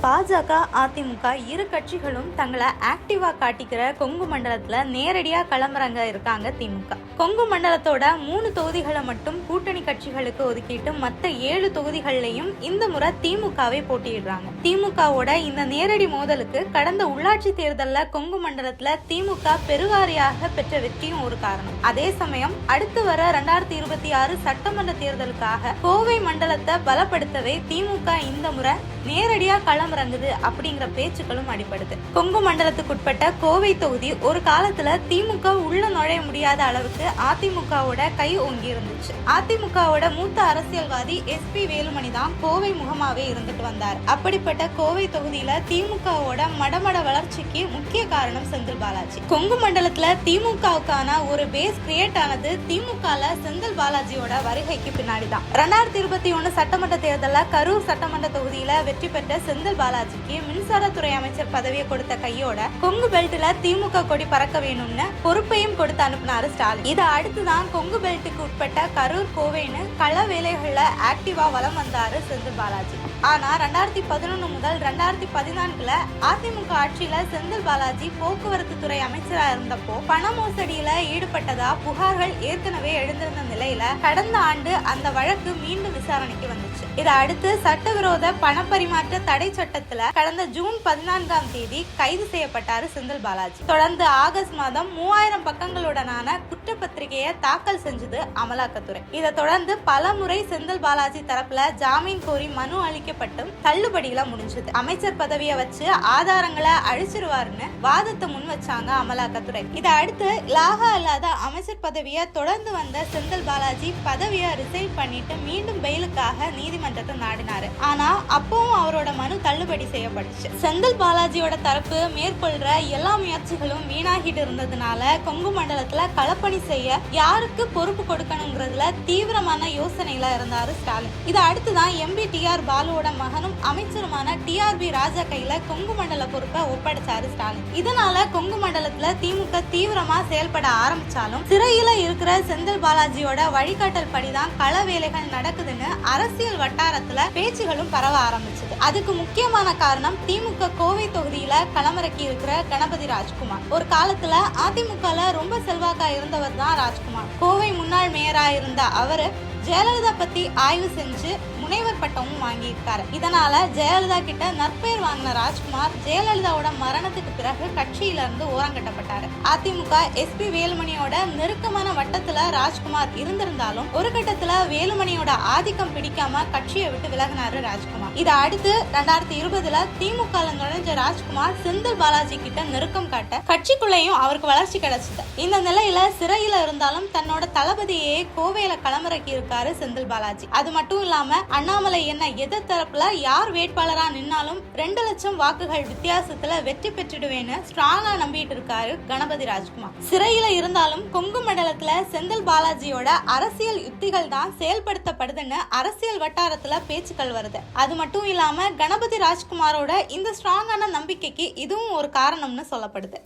பாஜக, அதிமுக இரு கட்சிகளும் தங்களை ஆக்டிவா காட்டிக்கிற கொங்கு மண்டலத்துல நேரடியா களமிறங்க இருக்காங்க திமுக. கொங்கு மண்டலத்தோட 3 தொகுதிகளை மட்டும் கூட்டணி கட்சிகளுக்கு ஒதுக்கிட்டு மத்த 7 தொகுதிகள்லையும் இந்த முறை திமுகவை போட்டியிடுறாங்க. திமுகவோட இந்த நேரடி மோதலுக்கு கடந்த உள்ளாட்சி தேர்தல்ல கொங்கு மண்டலத்துல திமுக பெருவாரியாக பெற்ற வெற்றியும் ஒரு காரணம். அதே சமயம் அடுத்து வர 2026 சட்டமன்ற தேர்தலுக்காக கோவை மண்டலத்தை பலப்படுத்தவே திமுக இந்த முறை நேரடியா களமிறங்குது அப்படிங்கிற பேச்சுக்களும் அடிபடுது. கொங்கு மண்டலத்துக்குட்பட்ட கோவை தொகுதி ஒரு காலத்துல திமுக உள்ள நுழைய முடியாத அளவுக்கு அதிமுகவோட கை ஓங்கி இருந்துச்சு. அதிமுகவோட மூத்த அரசியல்வாதி SP வேலுமணி தான் கோவை முகமாவே இருந்துட்டு வந்தார். அப்படிப்பட்ட கோவை தொகுதியில திமுகவோட மடமட வளர்ச்சிக்கு முக்கிய காரணம் செந்தில் பாலாஜி. கொங்கு மண்டலத்துல திமுகவுக்கான ஒரு பேஸ் கிரியேட் ஆனது திமுகல செந்தில் பாலாஜியோட வருகைக்கு பின்னாடிதான். 2021 சட்டமன்ற தேர்தல்ல கரூர் சட்டமன்ற தொகுதியில வெற்றி பெற்ற செந்தில் பாலாஜிக்கு மின்சாரத்துறை அமைச்சர் பதவியை கொடுத்த கையோட கொங்கு பெல்ட்ல திமுக கொடி பறக்க வேணும்னு பொறுப்பையும் கொடுத்து அனுப்பினாரு ஸ்டாலின். இதை அடுத்துதான் கொங்கு பெல்ட்டுக்கு உட்பட்ட கரூர், கோவைன்னு கள வேலைகள்ல ஆக்டிவா வலம் வந்தாரு செந்தில் பாலாஜி. ஆனா 2011 முதல் 2014 அதிமுக ஆட்சியில செந்தில் பாலாஜி போக்குவரத்து துறை அமைச்சரா இருந்தப்போ பண மோசடியில ஈடுபட்டதா புகார்கள் ஏற்கனவே எழுந்திருந்த நிலையில கடந்த ஆண்டு அந்த வழக்கு மீண்டும் விசாரணைக்கு வந்துச்சு. இதை அடுத்து சட்டவிரோத பணப்பரிமாற்ற தடை சட்டத்துல கடந்த ஜூன் 14ஆம் தேதி கைது செய்யப்பட்டாரு செந்தில் பாலாஜி. தொடர்ந்து ஆகஸ்ட் மாதம் 3000 பக்கங்களுடனான குற்றப்பத்திரிகையை தாக்கல் செஞ்சது அமலாக்கத்துறை. இதை தொடர்ந்து பல முறை செந்தில் பாலாஜி தரப்புல ஜாமீன் கோரி மனு அளிக்கப்பட்டும் தள்ளுபடியில முடிஞ்சது. அமைச்சர் பதவியை வச்சு ஆதாரங்களை அழிச்சிருவாருன்னு வாதத்தை முன் வச்சாங்க அமலாக்கத்துறை. இதை அடுத்து லாகா இல்லாத அமைச்சர் பதவியை தொடர்ந்து வந்த செந்தில் பாலாஜி பதவியை ரிசைன் பண்ணிட்டு மீண்டும் பெயிலுக்காக நீதிமன்றத்தை நாடினாரு. ஆனா அப்பவும் அவரோட மனு தள்ளுபடி செய்யப்பட்டுச்சு. செந்தில் பாலாஜியோட தரப்பு மேற்கொள்ற எல்லா முயற்சிகளும் வீணாகிட்டு இருந்ததுனால கொங்கு மண்டலத்துல களப்பணி செய்ய யாருக்கு பொறுப்பு கொடுக்கணுங்கிறதுல தீவிரமான யோசனையில இருந்தாரு ஸ்டாலின். இதை அடுத்துதான் MP TR பாலுவோட மகனும் அமைச்சருமான TRB ராஜா கையில கொங்கு மண்டல பொறுப்பை ஒப்படைச்சாரு ஸ்டாலின். இதனால கொங்கு மண்டலத்துல திமுக தீவிரமா செயல்பட ஆரம்பிச்சாலும் சிறையில இருக்கிற செந்தில் பாலாஜியோட வழிகாட்டல் படிதான் கள வேலைகள் நடக்குதுன்னு அரசியல் வட்டாரத்துல பேச்சுகளும் பரவ ஆரம்பிச்சது. அதுக்கு முக்கியமான காரணம் திமுக கோவை தொகுதியில களமிறக்கி இருக்கிற கணபதி ராஜ்குமார். ஒரு காலத்துல அதிமுகல ரொம்ப செல்வாக்கா இருந்தவர் தான் ராஜ்குமார். கோவை முன்னாள் மேயரா இருந்த அவரு ஜெயலலிதா பத்தி ஆய்வு செஞ்சு முனைவர் பட்டமும் வாங்கியிருக்காரு. இதனால ஜெயலலிதா கிட்ட நற்பெயர் வாங்கின ராஜ்குமார் ஜெயலலிதாவோட மரணத்துக்கு பிறகு கட்சியில இருந்து ஓரங்கட்டப்பட்டாரு. அதிமுக SP வேலுமணியோட நெருக்கமான வட்டத்துல ராஜ்குமார் இருந்திருந்தாலும் ஒரு கட்டத்துல வேலுமணியோட ஆதிக்கம் பிடிக்காம கட்சியை விட்டு விலகினாரு ராஜ்குமார். இதை அடுத்து 2020 திமுக நுழைஞ்ச ராஜ்குமார் செந்தில் பாலாஜி கிட்ட நெருக்கம் காட்ட கட்சிக்குள்ளேயும் அவருக்கு வளர்ச்சி கிடைச்சது. இந்த நிலையில சிறையில இருந்தாலும் தன்னோட தளபதியே கோவையில களமிறக்கி இருக்காரு செந்தில் பாலாஜி. அது மட்டும் இல்லாம அண்ணாமலை என்ன எதிர் தரப்புல யார் வேட்பாளரா நின்னாலும் 2 லட்சம் வாக்குகள் வித்தியாசத்துல வெற்றி பெற்றுடுவேன்னு ஸ்ட்ராங்கா நம்பிட்டு இருக்காரு கணபதி ராஜ்குமார். சிறையில இருந்தாலும் கொங்கு மண்டலத்துல செந்தில் பாலாஜியோட அரசியல் யுக்திகள் தான் செயல்படுத்தப்படுதுன்னு அரசியல் வட்டாரத்துல பேச்சுக்கள் வருது. அது மட்டும் இல்லாம கணபதி ராஜ்குமாரோட இந்த ஸ்ட்ராங்கான நம்பிக்கைக்கு இதுவும் ஒரு காரணம்னு சொல்லப்படுது.